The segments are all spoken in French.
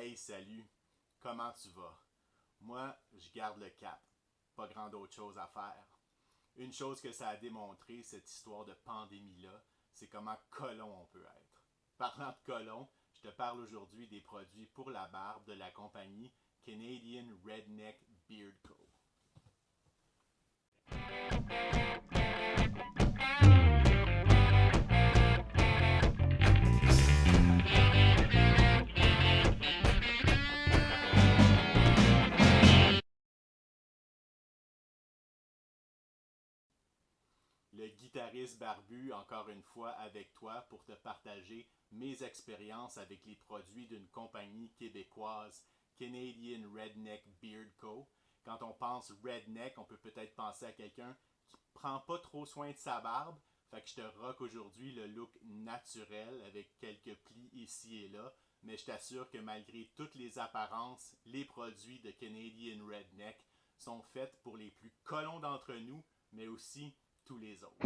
Hey, salut, comment tu vas? Moi, je garde le cap. Pas grand d'autre chose à faire. Une chose que ça a démontré, cette histoire de pandémie-là, c'est comment colon on peut être. Parlant de colon, je te parle aujourd'hui des produits pour la barbe de la compagnie Canadian Redneck Beard Co. Le guitariste barbu, encore une fois avec toi pour te partager mes expériences avec les produits d'une compagnie québécoise, Canadian Redneck Beard Co. Quand on pense redneck, on peut peut-être penser à quelqu'un qui prend pas trop soin de sa barbe. Fait que je te rock aujourd'hui le look naturel avec quelques plis ici et là. Mais je t'assure que malgré toutes les apparences, les produits de Canadian Redneck sont faits pour les plus colons d'entre nous, mais aussi tous les autres.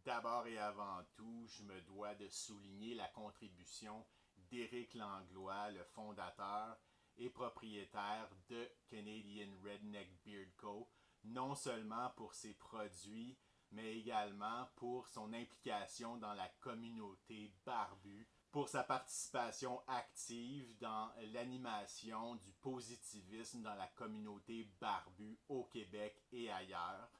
D'abord et avant tout, je me dois de souligner la contribution d'Éric Langlois, le fondateur et propriétaire de Canadian Redneck Beard Co., non seulement pour ses produits, mais également pour son implication dans la communauté barbue, pour sa participation active dans l'animation du positivisme dans la communauté barbue au Québec et ailleurs.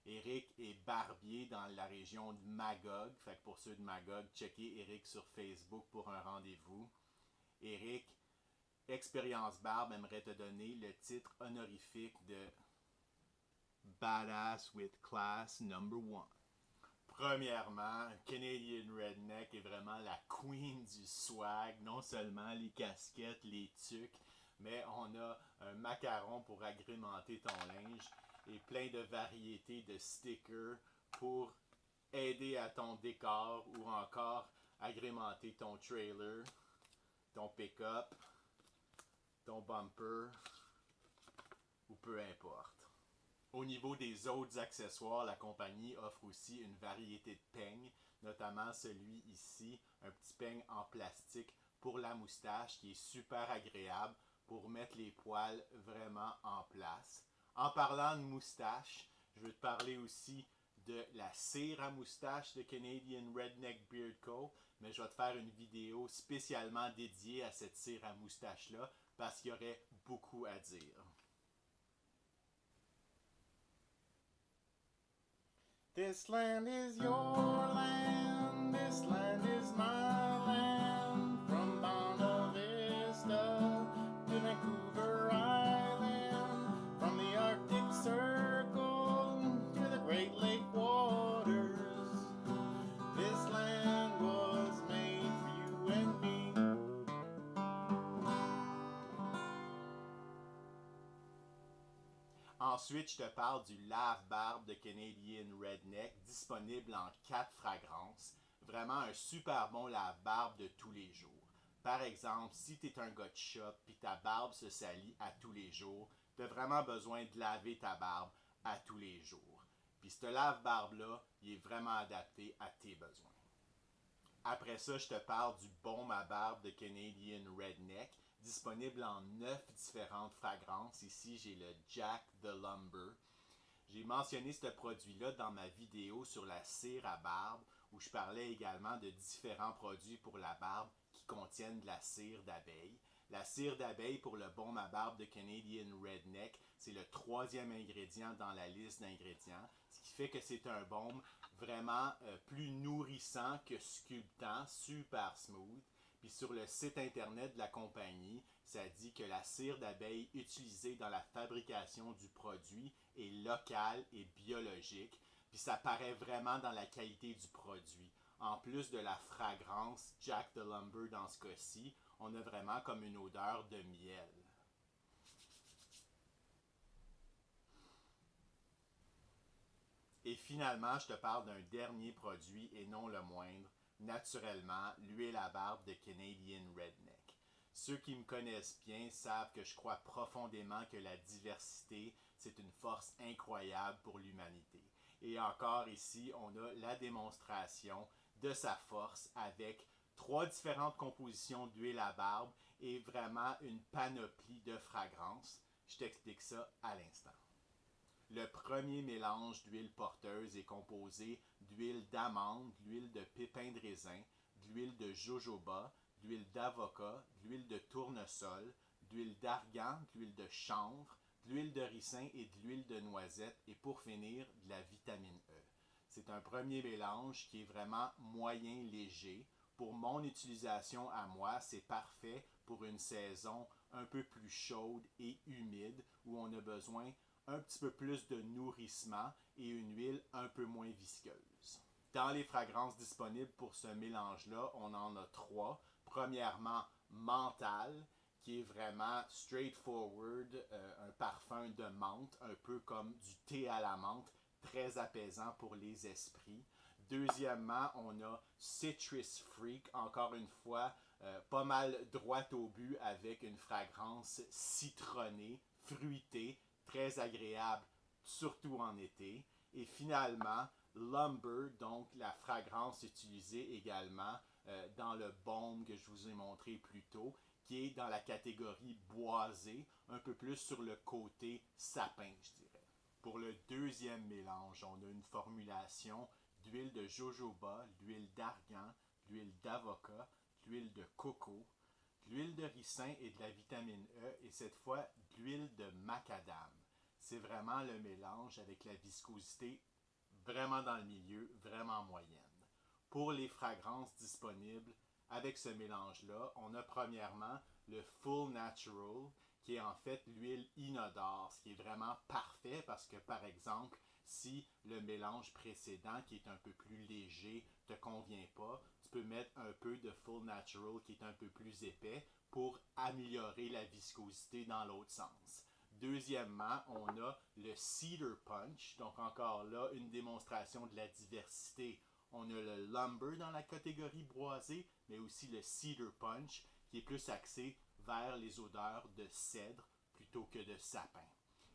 Éric est barbier dans la région de Magog. Fait que pour ceux de Magog, checkez Éric sur Facebook pour un rendez-vous. Éric, Expérience Barbe aimerait te donner le titre honorifique de Badass with Class Number 1. Premièrement, Canadian Redneck est vraiment la queen du swag. Non seulement les casquettes, les tucs, mais on a un macaron pour agrémenter ton linge et plein de variétés de stickers pour aider à ton décor ou encore agrémenter ton trailer, ton pick-up, ton bumper ou peu importe. Au niveau des autres accessoires, la compagnie offre aussi une variété de peignes, notamment celui ici, un petit peigne en plastique pour la moustache qui est super agréable pour mettre les poils vraiment en place. En parlant de moustache, je veux te parler aussi de la cire à moustache de Canadian Redneck Beard Co. Mais je vais te faire une vidéo spécialement dédiée à cette cire à moustache-là parce qu'il y aurait beaucoup à dire. This land is your land, this land is my land. From Bonavista to Vancouver Island, from the Arctic Circle to the Great Lake waters. This land was made for you and me. Ensuite, je te parle du lave-barbe de Canadian Redneck, disponible en 4 fragrances. Vraiment un super bon lave-barbe de tous les jours. Par exemple, si tu es un gars de shop et ta barbe se salit à tous les jours, tu as vraiment besoin de laver ta barbe à tous les jours. Puis ce lave-barbe-là, il est vraiment adapté à tes besoins. Après ça, je te parle du baume à barbe de Canadian Redneck, disponible en 9 différentes fragrances. Ici, j'ai le Jack the Lumber. J'ai mentionné ce produit-là dans ma vidéo sur la cire à barbe, où je parlais également de différents produits pour la barbe qui contiennent de la cire d'abeille. La cire d'abeille pour le baume à barbe de Canadian Redneck, c'est le 3e ingrédient dans la liste d'ingrédients, ce qui fait que c'est un baume vraiment plus nourrissant que sculptant, super smooth. Puis sur le site internet de la compagnie, ça dit que la cire d'abeille utilisée dans la fabrication du produit est locale et biologique. Puis ça paraît vraiment dans la qualité du produit. En plus de la fragrance Jack the Lumber dans ce cas-ci, on a vraiment comme une odeur de miel. Et Et finalement, je te parle d'un dernier produit et non le moindre, naturellement, l'huile à barbe de Canadian Redneck. Ceux qui me connaissent bien savent que je crois profondément que la diversité, c'est une force incroyable pour l'humanité. Et encore ici, on a la démonstration de sa force avec 3 différentes compositions d'huile à barbe et vraiment une panoplie de fragrances. Je t'explique ça à l'instant. Le premier mélange d'huile porteuse est composé d'huile d'amande, d'huile de pépins de raisin, d'huile de jojoba, d'huile d'avocat, d'huile de tournesol, d'huile d'argan, d'huile de chanvre, d'huile de ricin et de l'huile de noisette et pour finir, de la vitamine E. C'est un premier mélange qui est vraiment moyen léger. Pour mon utilisation à moi, c'est parfait pour une saison un peu plus chaude et humide où on a besoin un petit peu plus de nourrissement et une huile un peu moins visqueuse. Dans les fragrances disponibles pour ce mélange-là, on en a 3. Premièrement, menthol, qui est vraiment straightforward, un parfum de menthe, un peu comme du thé à la menthe, très apaisant pour les esprits. Deuxièmement, on a Citrus Freak, encore une fois, pas mal droit au but avec une fragrance citronnée, fruitée, très agréable, surtout en été. Et finalement, Lumber, donc la fragrance utilisée également dans le baume que je vous ai montré plus tôt, qui est dans la catégorie boisée, un peu plus sur le côté sapin, je dirais. Pour le deuxième mélange, on a une formulation d'huile de jojoba, d'huile d'argan, d'huile d'avocat, d'huile de coco, de l'huile de ricin et de la vitamine E, et cette fois de l'huile de macadam. C'est vraiment le mélange avec la viscosité vraiment dans le milieu, vraiment moyenne. Pour les fragrances disponibles avec ce mélange-là, on a premièrement le Full Natural, qui est en fait l'huile inodore, ce qui est vraiment parfait parce que, par exemple, si le mélange précédent, qui est un peu plus léger, te convient pas, tu peux mettre un peu de Full Natural qui est un peu plus épais pour améliorer la viscosité dans l'autre sens. Deuxièmement, on a le Cedar Punch, donc encore là, une démonstration de la diversité. On a le Lumber dans la catégorie boisée, mais aussi le Cedar Punch, qui est plus axé vers les odeurs de cèdre plutôt que de sapin.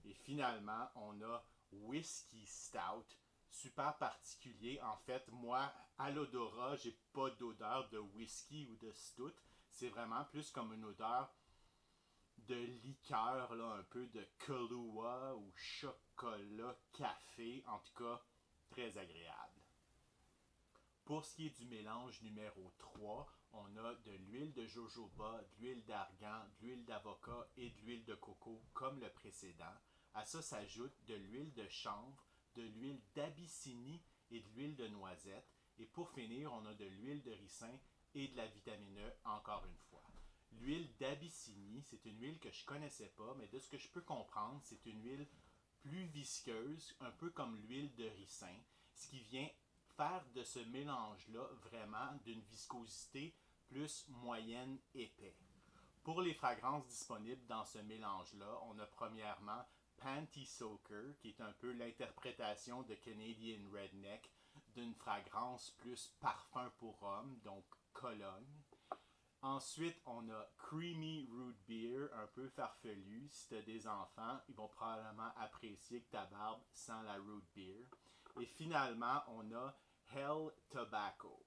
Et finalement, on a Whiskey Stout, super particulier. En fait, moi, à l'odorat, j'ai pas d'odeur de whisky ou de stout. C'est vraiment plus comme une odeur de liqueur, là, un peu de Kahlua ou chocolat, café, en tout cas, très agréable. Pour ce qui est du mélange numéro 3, on a de l'huile de jojoba, de l'huile d'argan, de l'huile d'avocat et de l'huile de coco comme le précédent. À ça s'ajoute de l'huile de chanvre, de l'huile d'abyssinie et de l'huile de noisette. Et pour finir, on a de l'huile de ricin et de la vitamine E encore une fois. L'huile d'abyssinie, c'est une huile que je ne connaissais pas, mais de ce que je peux comprendre, c'est une huile plus visqueuse, un peu comme l'huile de ricin, ce qui vient faire de ce mélange-là vraiment d'une viscosité plus moyenne épais. Pour les fragrances disponibles dans ce mélange-là, on a premièrement Panty Soaker, qui est un peu l'interprétation de Canadian Redneck d'une fragrance plus parfum pour homme, donc cologne. Ensuite, on a Creamy Root Beer, un peu farfelu. Si tu as des enfants, ils vont probablement apprécier que ta barbe sent la root beer. Et finalement, on a Hell Tobacco.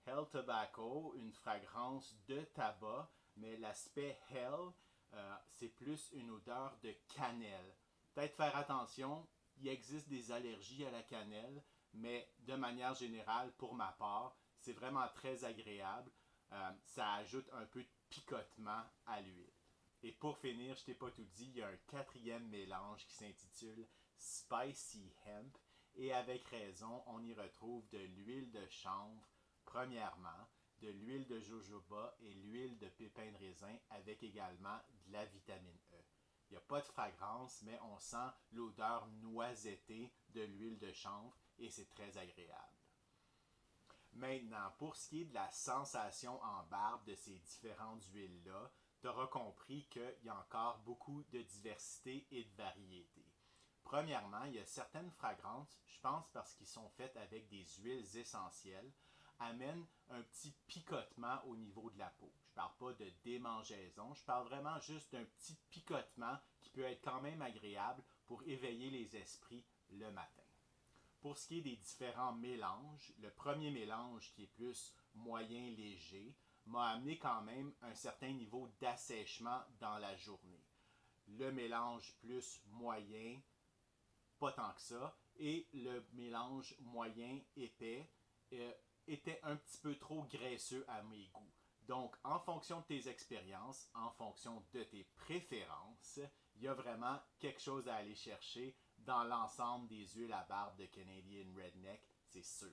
Hell Tobacco, une fragrance de tabac, mais l'aspect Hell, c'est plus une odeur de cannelle. Peut-être faire attention, il existe des allergies à la cannelle, mais de manière générale, pour ma part, c'est vraiment très agréable. Ça ajoute un peu de picotement à l'huile. Et pour finir, je t'ai pas tout dit, il y a un quatrième mélange qui s'intitule Spicy Hemp. Et avec raison, on y retrouve de l'huile de chanvre, premièrement, de l'huile de jojoba et l'huile de pépins de raisin avec également de la vitamine E. Il n'y a pas de fragrance, mais on sent l'odeur noisettée de l'huile de chanvre et c'est très agréable. Maintenant, pour ce qui est de la sensation en barbe de ces différentes huiles-là, tu auras compris qu'il y a encore beaucoup de diversité et de variété. Premièrement, il y a certaines fragrances, je pense parce qu'ils sont faites avec des huiles essentielles, amènent un petit picotement au niveau de la peau. Je ne parle pas de démangeaison, je parle vraiment juste d'un petit picotement qui peut être quand même agréable pour éveiller les esprits le matin. Pour ce qui est des différents mélanges, le premier mélange qui est plus moyen léger m'a amené quand même un certain niveau d'assèchement dans la journée. Le mélange plus moyen, pas tant que ça, et le mélange moyen épais était un petit peu trop graisseux à mes goûts. Donc, en fonction de tes expériences, en fonction de tes préférences, il y a vraiment quelque chose à aller chercher dans l'ensemble des huiles à barbe de Canadian Redneck, c'est sûr.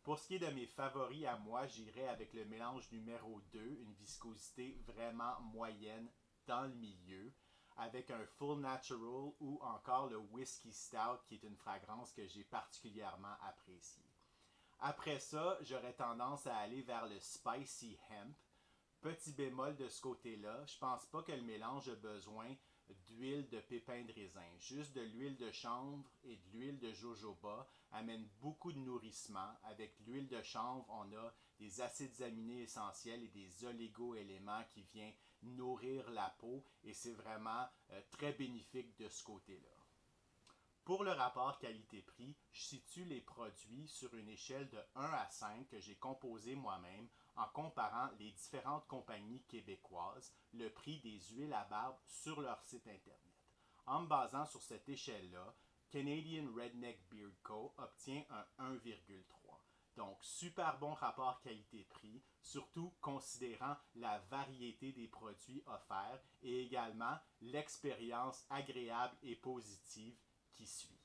Pour ce qui est de mes favoris à moi, j'irai avec le mélange numéro 2, une viscosité vraiment moyenne dans le milieu, avec un Full Natural ou encore le Whiskey Stout, qui est une fragrance que j'ai particulièrement appréciée. Après ça, j'aurais tendance à aller vers le Spicy Hemp. Petit bémol de ce côté-là, je pense pas que le mélange a besoin d'huile de pépins de raisin. Juste de l'huile de chanvre et de l'huile de jojoba amène beaucoup de nourrissement. Avec l'huile de chanvre, on a des acides aminés essentiels et des oligo-éléments qui viennent nourrir la peau et c'est vraiment très bénéfique de ce côté-là. Pour le rapport qualité-prix, je situe les produits sur une échelle de 1 à 5 que j'ai composé moi-même en comparant les différentes compagnies québécoises, le prix des huiles à barbe sur leur site internet. En me basant sur cette échelle-là, Canadian Redneck Beard Co. obtient un 1,3. Donc, super bon rapport qualité-prix, surtout considérant la variété des produits offerts et également l'expérience agréable et positive qui suit.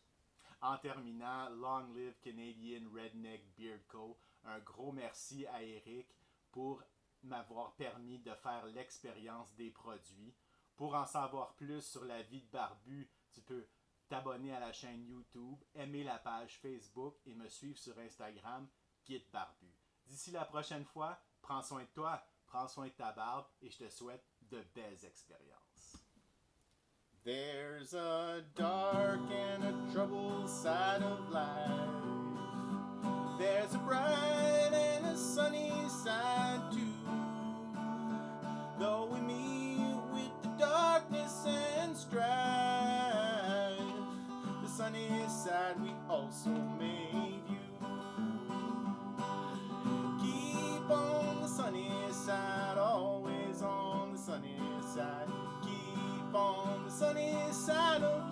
En terminant, Long Live Canadian Redneck Beard Co. Un gros merci à Eric pour m'avoir permis de faire l'expérience des produits. Pour en savoir plus sur la vie de barbu, tu peux t'abonner à la chaîne YouTube, aimer la page Facebook et me suivre sur Instagram, Guide Barbu. D'ici la prochaine fois, prends soin de toi, prends soin de ta barbe et je te souhaite de belles expériences. There's a dark and a troubled side of life. There's a bright and a sunny side too. Though we meet with the darkness and strife, the sunny side we also may view. Keep on the sunny side, always on the sunny side. Keep on the sunny side of